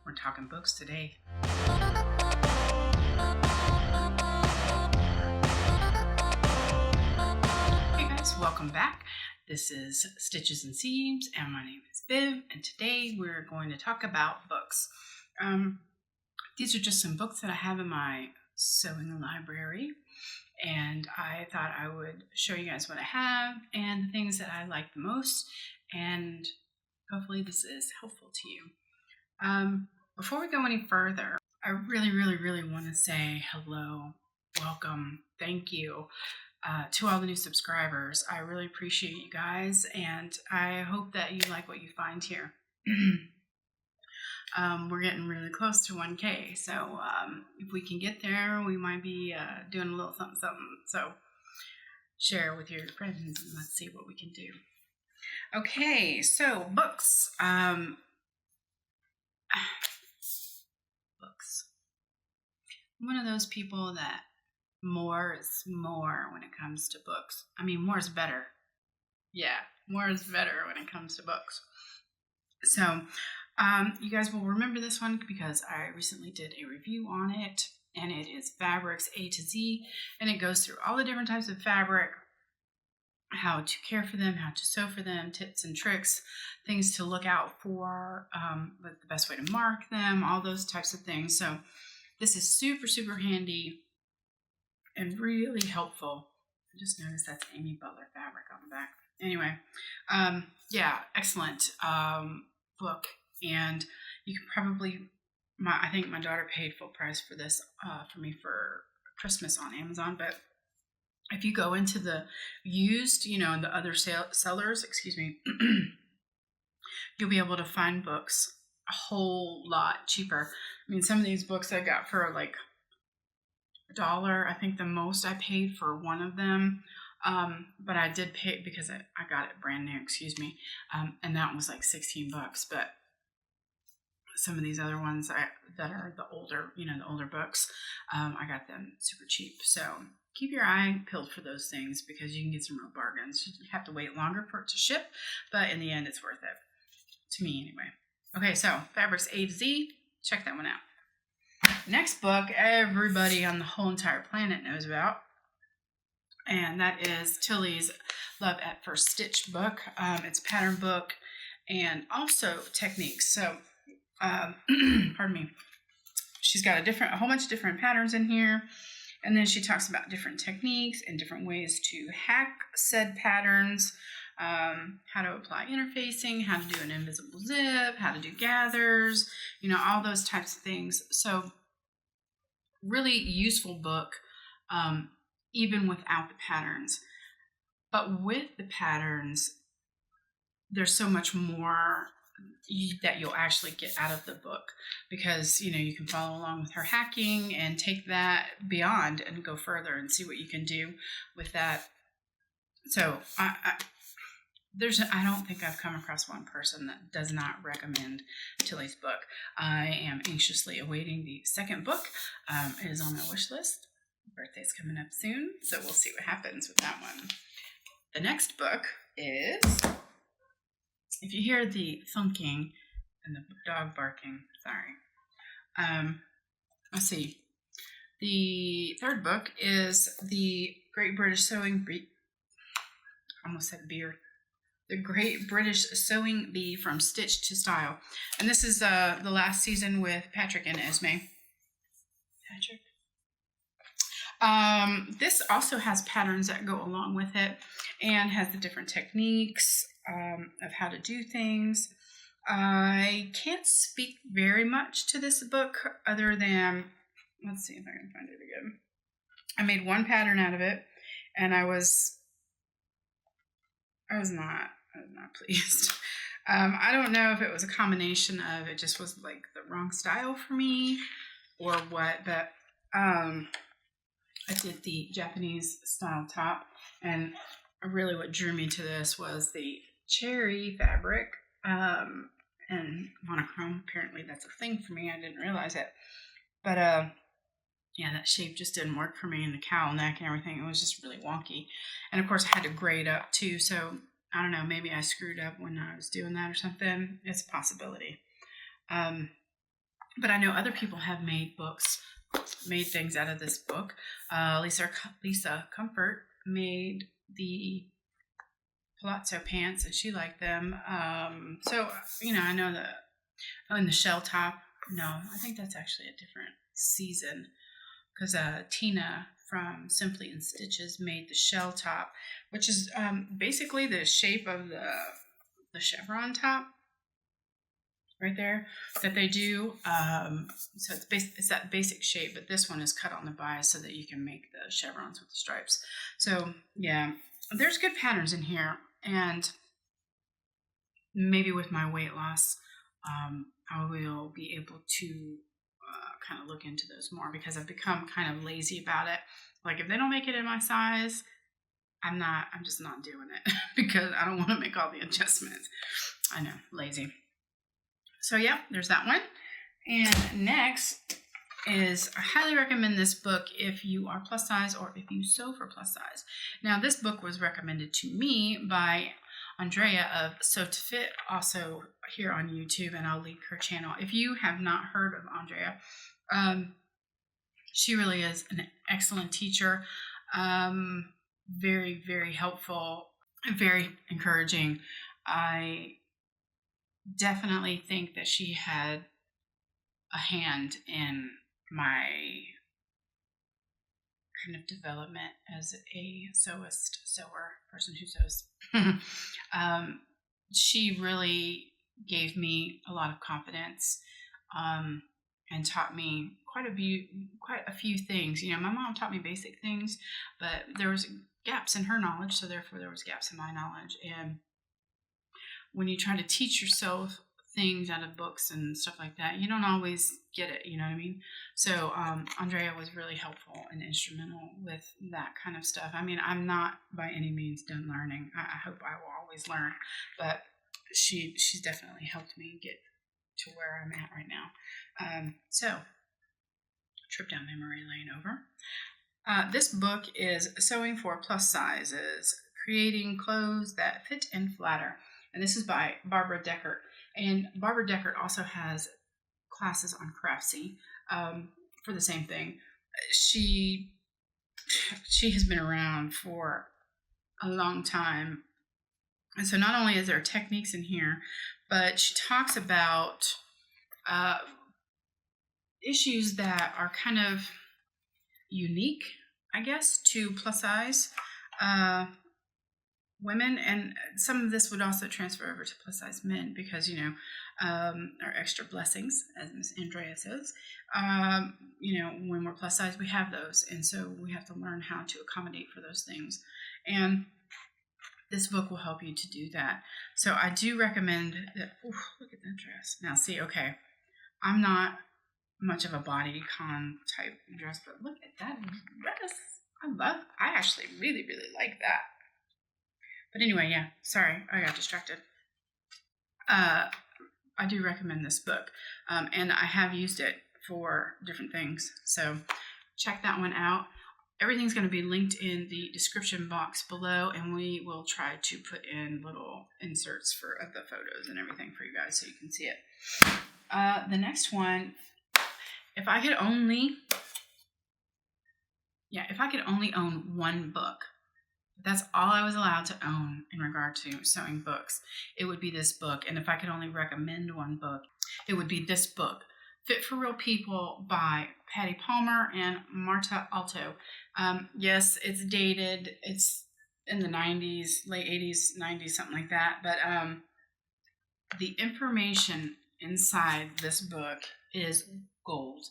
We're talking books today. Hey guys, welcome back. This is Stitches and Seams, and my name is Viv, and today we're going to talk about books. These are just some books that I have in my sewing library, and I thought I would show you guys what I have and the things that I like the most, and hopefully this is helpful to you. Before we go any further, I really want to say hello, welcome, thank you to all the new subscribers. I really appreciate you guys, and I hope that you like what you find here. We're getting really close to 1K, so if we can get there, we might be doing a little something. So share with your friends and let's see what we can do. Okay, so books. Books. I'm one of those people that more is more when it comes to books. I mean, more is better. Yeah, more is better when it comes to books. So you guys will remember this one because I recently did a review on it, and it is Fabrics A to Z, and it goes through all the different types of fabric, how to care for them, how to sew for them, tips and tricks, things to look out for, the best way to mark them, all those types of things. So this is super handy and really helpful. I just noticed that's Amy Butler fabric on the back. Anyway, yeah, excellent book, and you can probably, I think my daughter paid full price for this for me for Christmas on Amazon, but if you go into the used, the other sellers, you'll be able to find books a whole lot cheaper. I mean, some of these books I got for like $1. I think the most I paid for one of them, but I did pay because I got it brand new, and that was like $16. But some of these other ones that are the older, the older books, I got them super cheap. So keep your eye peeled for those things because you can get some real bargains. You have to wait longer for it to ship, but in the end, it's worth it. To me, anyway. Okay, so Fabrics A to Z. Check that one out. Next book, everybody on the whole entire planet knows about, and that is Tilly's Love at First Stitch book. It's a pattern book and also techniques. So, pardon me. She's got a whole bunch of different patterns in here. And then she talks about different techniques and different ways to hack said patterns, how to apply interfacing, how to do an invisible zip, how to do gathers, all those types of things. So really useful book, even without the patterns. But with the patterns, there's so much more that you'll actually get out of the book because you can follow along with her hacking and take that beyond and go further and see what you can do with that. So I don't think I've come across one person that does not recommend Tilly's book. I am anxiously awaiting the second book. It is on my wish list. Birthday's coming up soon, so we'll see what happens with that one. The next book is, if you hear the thunking and the dog barking, sorry. Let's see. The third book is The Great British Sewing Bee. Almost said beer. The Great British Sewing Bee from Stitch to Style. And this is the last season with Patrick and Esme. This also has patterns that go along with it and has the different techniques of how to do things. I can't speak very much to this book other than, let's see if I can find it again. I made one pattern out of it, and I was not pleased. I don't know if it was a combination of it just was like the wrong style for me or what, but I did the Japanese style top, and really what drew me to this was the cherry fabric and monochrome. Apparently that's a thing for me. I didn't realize it, but yeah, that shape just didn't work for me, and the cowl neck and everything, it was just really wonky. And of course I had to grade up too, so I don't know, maybe I screwed up when I was doing that or something. It's a possibility. but I know other people have made things out of this book. Lisa Comfort made the palazzo pants, and she liked them. So I know that. Oh, and the shell top. No, I think that's actually a different season, because Tina from Simply in Stitches made the shell top, which is basically the shape of the chevron top right there that they do. So it's that basic shape, but this one is cut on the bias so that you can make the chevrons with the stripes. So yeah, there's good patterns in here, and maybe with my weight loss, I will be able to kind of look into those more, because I've become kind of lazy about it. Like, if they don't make it in my size, I'm just not doing it because I don't want to make all the adjustments. I know, lazy. So yeah, there's that one. And next is, I highly recommend this book if you are plus size or if you sew for plus size. Now, this book was recommended to me by Andrea of Sew to Fit, also here on YouTube, and I'll link her channel. If you have not heard of Andrea, she really is an excellent teacher. Very, very helpful, very encouraging. I definitely think that she had a hand in my kind of development as a sewer, person who sews. She really gave me a lot of confidence, and taught me quite a few things. My mom taught me basic things, but there was gaps in her knowledge, so therefore there was gaps in my knowledge. And when you try to teach yourself things out of books and stuff like that, you don't always get it, you know what I mean? So Andrea was really helpful and instrumental with that kind of stuff. I mean, I'm not by any means done learning. I hope I will always learn, but she's definitely helped me get to where I'm at right now. So, trip down memory lane over. This book is Sewing for Plus Sizes, Creating Clothes That Fit and Flatter. And this is by Barbara Deckert. And Barbara Deckert also has classes on Craftsy for the same thing. She has been around for a long time. And so not only is there techniques in here, but she talks about issues that are kind of unique, I guess, to plus size women. And some of this would also transfer over to plus size men, because, are extra blessings, as Miss Andrea says. When we're plus size, we have those. And so we have to learn how to accommodate for those things. And this book will help you to do that. So I do recommend that. Ooh, look at that dress. Now, see, okay, I'm not much of a bodycon type dress, but look at that dress. I actually really, really like that. But anyway, yeah, sorry, I got distracted. I do recommend this book, and I have used it for different things. So check that one out. Everything's going to be linked in the description box below, and we will try to put in little inserts for the photos and everything for you guys so you can see it. The next one, if I could only own one book, that's all I was allowed to own in regard to sewing books, it would be this book. And if I could only recommend one book, it would be this book, Fit for Real People by PATI Palmer and MARTA ALTO. Yes, it's dated. It's in the 90s, late 80s, 90s, something like that. But the information inside this book is gold.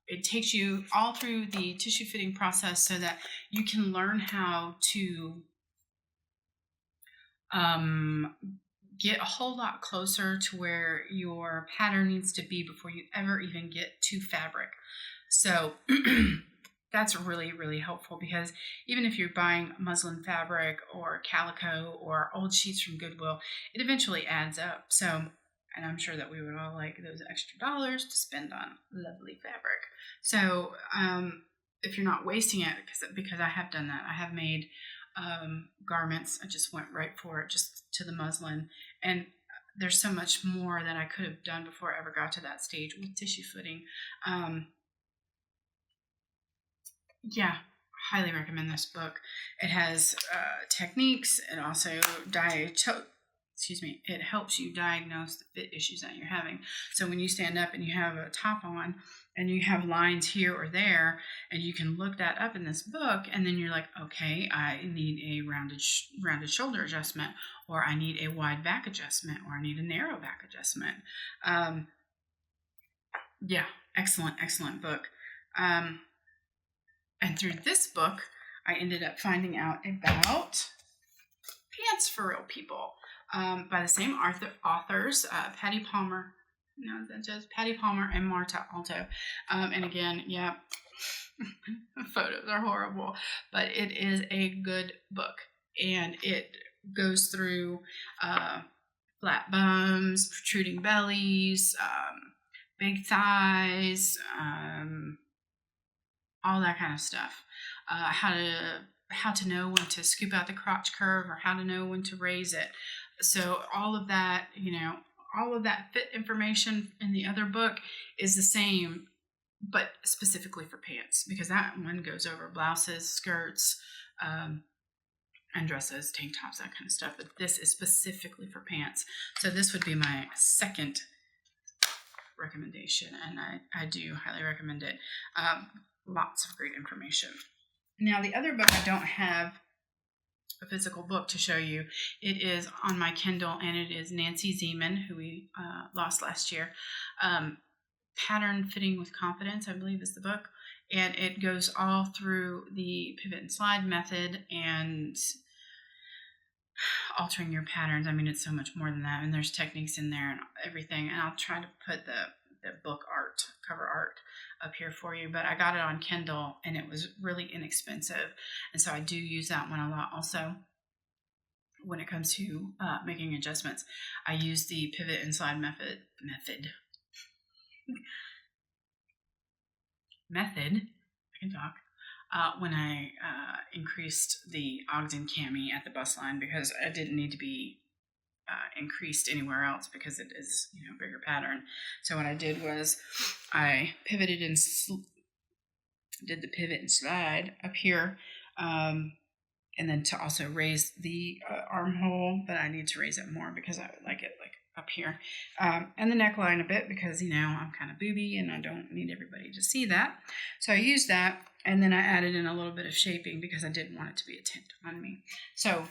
It takes you all through the tissue fitting process so that you can learn how to get a whole lot closer to where your pattern needs to be before you ever even get to fabric. So that's really, really helpful, because even if you're buying muslin fabric or calico or old sheets from Goodwill, it eventually adds up. So, and I'm sure that we would all like those extra dollars to spend on lovely fabric. So if you're not wasting it, because I have done that. I have made garments. I just went right for it, just to the muslin. And there's so much more that I could have done before I ever got to that stage with tissue footing. Yeah, highly recommend this book. It has techniques. It also it helps you diagnose the fit issues that you're having. So when you stand up and you have a top on and you have lines here or there, and you can look that up in this book, and then you're like, okay, I need a rounded shoulder adjustment, or I need a wide back adjustment, or I need a narrow back adjustment. Yeah, excellent book. And through this book, I ended up finding out about Pants for Real People by the same authors, Patty Palmer. No, that's just Patty Palmer and MARTA, ALTO. And again, yeah, photos are horrible, but it is a good book. And it goes through flat bums, protruding bellies, big thighs, all that kind of stuff. How to know when to scoop out the crotch curve, or how to know when to raise it. So all of that, all of that fit information in the other book is the same, but specifically for pants, because that one goes over blouses, skirts, and dresses, tank tops, that kind of stuff. But this is specifically for pants. So this would be my second recommendation, and I do highly recommend it. Lots of great information. Now, the other book, I don't have a physical book to show you. It is on my Kindle, and it is Nancy Zeman, who we lost last year. Pattern Fitting with Confidence, I believe, is the book. And it goes all through the pivot and slide method and altering your patterns. I mean, it's so much more than that. And there's techniques in there and everything. And I'll try to put the book art, cover art, up here for you, but I got it on Kindle and it was really inexpensive, and so I do use that one a lot. Also, when it comes to making adjustments, I use the pivot and slide method. I can talk. When I increased the Ogden cami at the bust line, because I didn't need to be increased anywhere else, because it is a bigger pattern. So what I did was I pivoted and did the pivot and slide up here, and then to also raise the armhole, but I need to raise it more because I would like it like up here, and the neckline a bit, because I'm kind of booby and I don't need everybody to see that. So I used that, and then I added in a little bit of shaping because I didn't want it to be a tint on me. So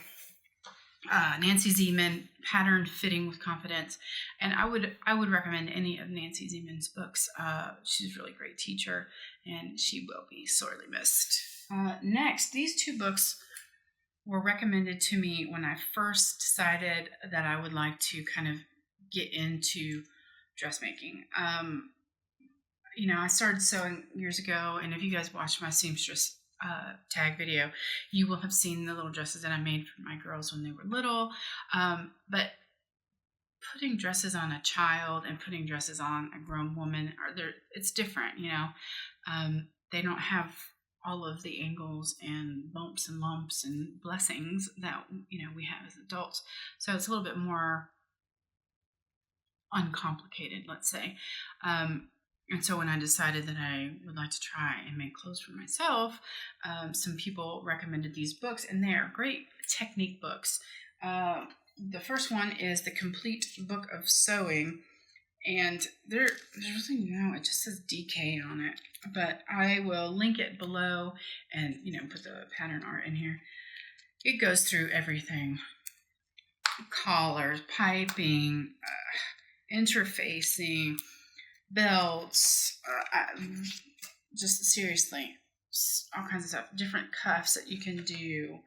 Nancy Zeman, Pattern Fitting with Confidence, and I would recommend any of Nancy Zeman's books. She's a really great teacher, and she will be sorely missed. Next, these two books were recommended to me when I first decided that I would like to kind of get into dressmaking. I started sewing years ago, and if you guys watched my seamstress tag video, you will have seen the little dresses that I made for my girls when they were little. But putting dresses on a child and putting dresses on a grown woman, it's different. They don't have all of the angles and bumps and lumps and blessings that we have as adults. So it's a little bit more uncomplicated, let's say. And so when I decided that I would like to try and make clothes for myself, some people recommended these books, and they are great technique books. The first one is The Complete Book of Sewing, and there's really it just says DK on it, but I will link it below and put the pattern art in here. It goes through everything: collars, piping, interfacing, belts, just seriously, all kinds of stuff. Different cuffs that you can do,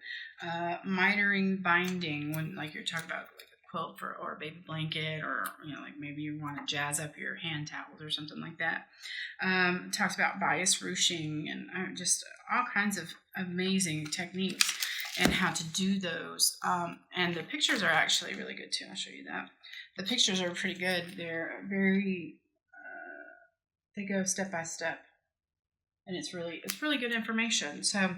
mitering, binding, when like you're talking about like a quilt or a baby blanket, or like maybe you want to jazz up your hand towels or something like that. Talks about bias ruching and just all kinds of amazing techniques and how to do those. And the pictures are actually really good too. I'll show you that. The pictures are pretty good. They're very they go step by step, and it's really good information. So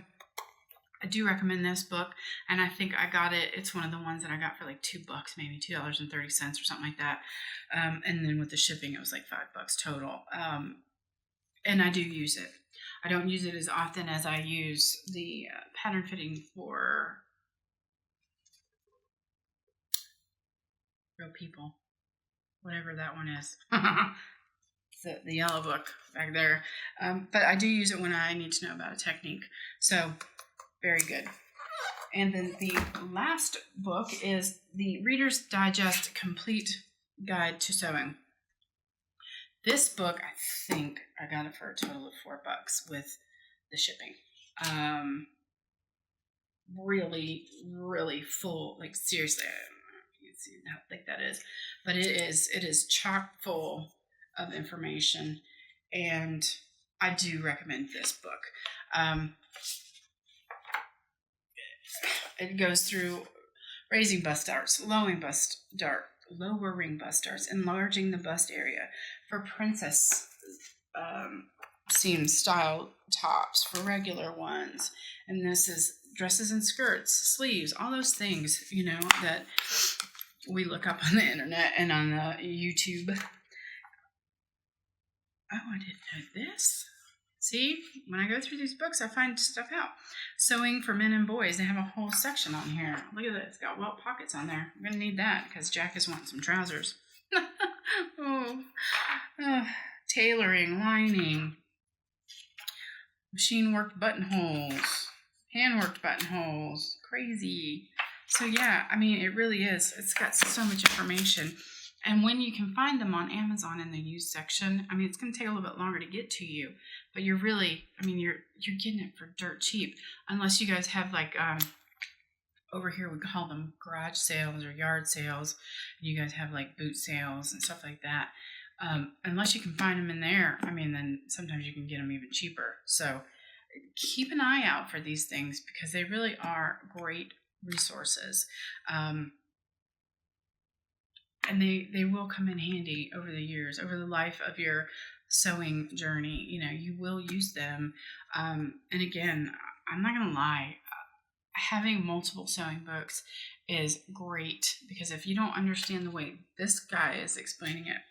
I do recommend this book, and I think I got it. It's one of the ones that I got for like $2, maybe $2.30 or something like that. And then with the shipping, it was like $5 total. And I do use it. I don't use it as often as I use the pattern fitting for Real People, whatever that one is. the yellow book back there. But I do use it when I need to know about a technique. So very good. And then the last book is the Reader's Digest Complete Guide to Sewing. This book, I think I got it for a total of $4 with the shipping. Really, really full. Like seriously, you can see how thick that is. But it is chock full of information, and I do recommend this book. It goes through raising bust darts, lowering bust darts, enlarging the bust area for princess seam style tops, for regular ones, and this is dresses and skirts, sleeves, all those things, that we look up on the internet and on YouTube. Oh, I didn't know this. See, when I go through these books, I find stuff out. Sewing for men and boys. They have a whole section on here. Look at that. It's got welt pockets on there. I'm going to need that because Jack is wanting some trousers. Tailoring, lining, machine-worked buttonholes, hand-worked buttonholes. Crazy. So, yeah, I mean, it really is. It's got so much information. And when you can find them on Amazon in the used section, I mean, it's going to take a little bit longer to get to you, but you're really, I mean, you're getting it for dirt cheap, unless you guys have like, over here we call them garage sales or yard sales. You guys have like boot sales and stuff like that. Unless you can find them in there, I mean, then sometimes you can get them even cheaper. So keep an eye out for these things because they really are great resources. And they will come in handy over the years, over the life of your sewing journey. You will use them. And again, I'm not going to lie, having multiple sewing books is great because if you don't understand the way this guy is explaining it,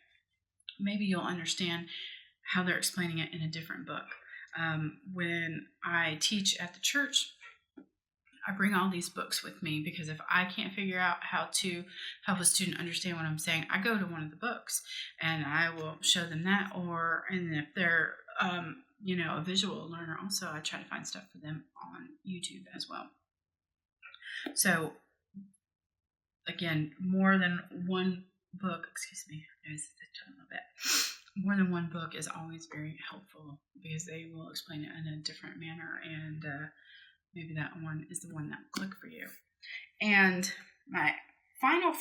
maybe you'll understand how they're explaining it in a different book. When I teach at the church, I bring all these books with me because if I can't figure out how to help a student understand what I'm saying, I go to one of the books and I will show them that. And if they're, a visual learner also, I try to find stuff for them on YouTube as well. So again, more than one book, more than one book is always very helpful because they will explain it in a different manner, and maybe that one is the one that will click for you. And my final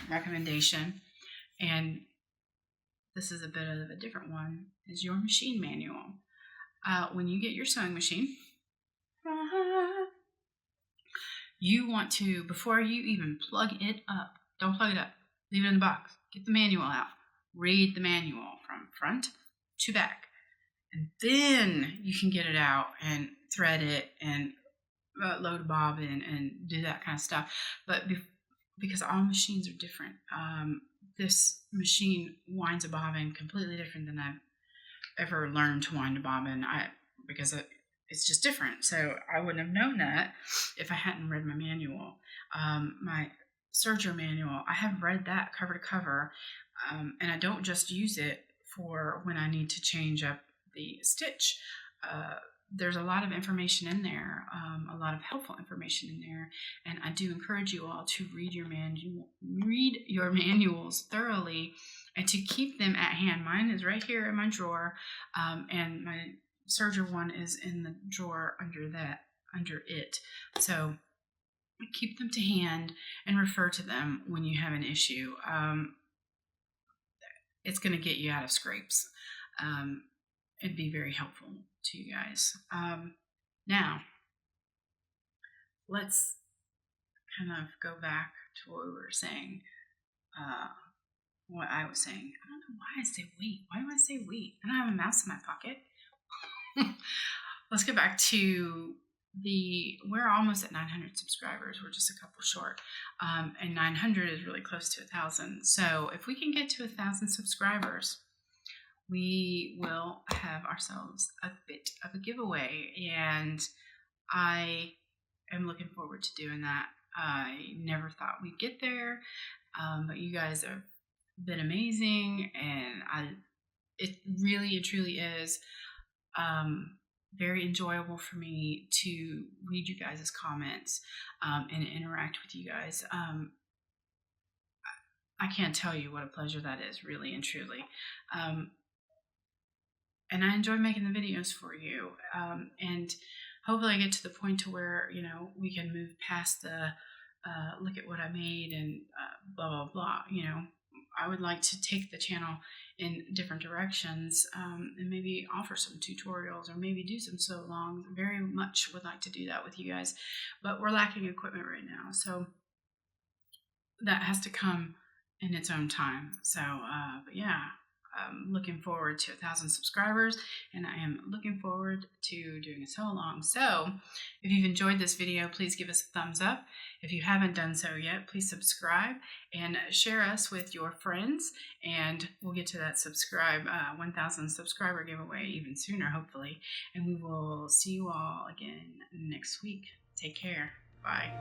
recommendation, and this is a bit of a different one, is your machine manual. When you get your sewing machine, you want to, before you even plug it up, don't plug it up, leave it in the box, get the manual out, read the manual from front to back, and then you can get it out and thread it and load a bobbin and do that kind of stuff. But because all machines are different, this machine winds a bobbin completely different than I've ever learned to wind a bobbin. Because it's just different. So I wouldn't have known that if I hadn't read my manual. My serger manual, I have read that cover to cover, and I don't just use it for when I need to change up the stitch. There's a lot of information in there, a lot of helpful information in there, and I do encourage you all to read your manuals thoroughly and to keep them at hand. Mine is right here in my drawer, and my serger one is in the drawer under it. So keep them to hand and refer to them when you have an issue. It's going to get you out of scrapes. It'd be very helpful to you guys. Now, let's kind of go back to what we were saying, what I was saying. I don't know why I say wait. Why do I say wait? I don't have a mouse in my pocket. Let's get back to we're almost at 900 subscribers. We're just a couple short, and 900 is really close to 1,000. So if we can get to 1,000 subscribers, we will have ourselves a bit of a giveaway, and I am looking forward to doing that. I never thought we'd get there, but you guys have been amazing, and it really and truly is very enjoyable for me to read you guys' comments and interact with you guys. I can't tell you what a pleasure that is, really and truly. And I enjoy making the videos for you. And hopefully I get to the point to where, we can move past the look at what I made and blah, blah, blah. I would like to take the channel in different directions and maybe offer some tutorials or maybe do some sew alongs. Very much would like to do that with you guys, but we're lacking equipment right now. So that has to come in its own time. So, but yeah. I'm looking forward to 1,000 subscribers, and I am looking forward to doing a sew along. So if you've enjoyed this video, please give us a thumbs up. If you haven't done so yet, please subscribe and share us with your friends, and we'll get to that 1,000 subscriber giveaway even sooner, hopefully. And we will see you all again next week. Take care. Bye.